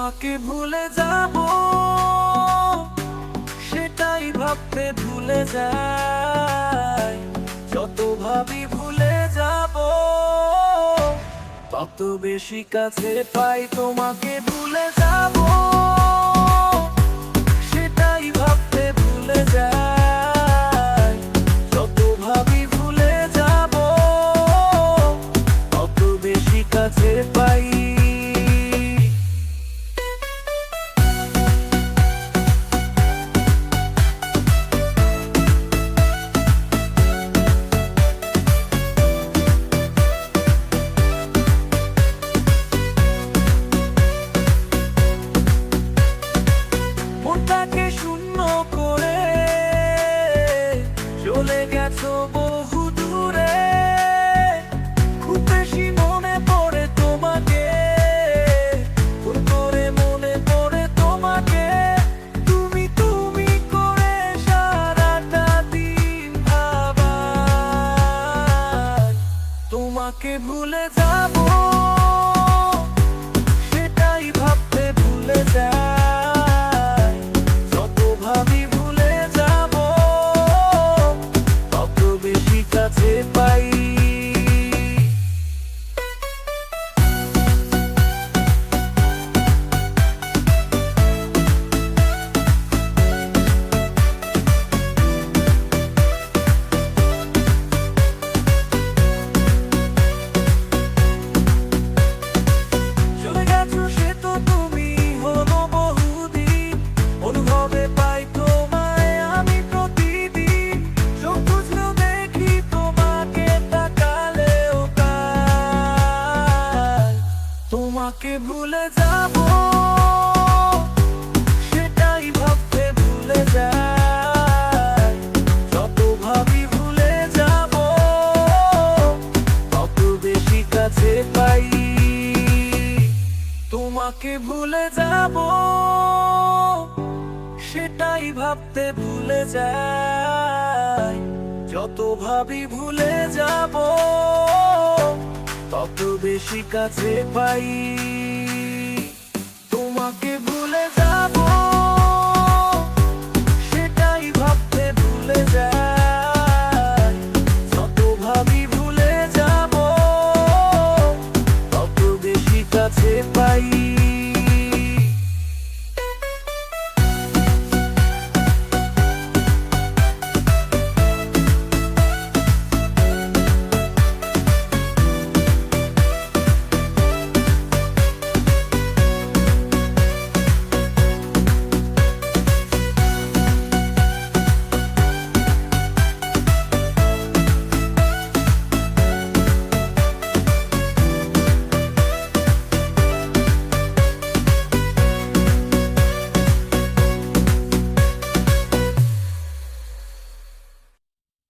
তোমাকে ভুলে যাব, সেটাই ভাবতে ভুলে যাই। যত ভাবি ভুলে যাব, তত বেশি কাছে পাই। তোমাকে ভুলে যাব, সেটাই ভাবতে ভুলে যাই। যত ভাবি ভুলে যাব, তত বেশি কাছে পাই। মনটাকে শূন্য করে চলে গেছো বহু দূরে। খুব বেশি মনে পড়ে তোমাকে, ভুল করে মনে পড়ে তোমাকে। তুমি তুমি করে সারাটা দিন ভাবাই। তোমাকে ভুলে যাব, সেটাই ভাবতে ভুলে যাই। যত ভাবি ভুলে যাব, তত বেশি কাছে পাই। চলে গেছো সে তো তুমি, হলো বহুদিন। অনুভবে পাই তোমায় আমি প্রতিদিন। চোখ বুজলেও দেখি তোমাকে, তাকালেও তাই। তোমাকে ভুলে যাব, সেটাই ভাবতে ভুলে যাই। যত ভাবি ভুলে যাব, তত বেশি কাছে পাই। তোমাকে ভুলে যাব, সেটাই ভাবতে ভুলে যাই। যত ভাবি ভুলে যাব, তত বেশি কাছে পাই। তোমাকে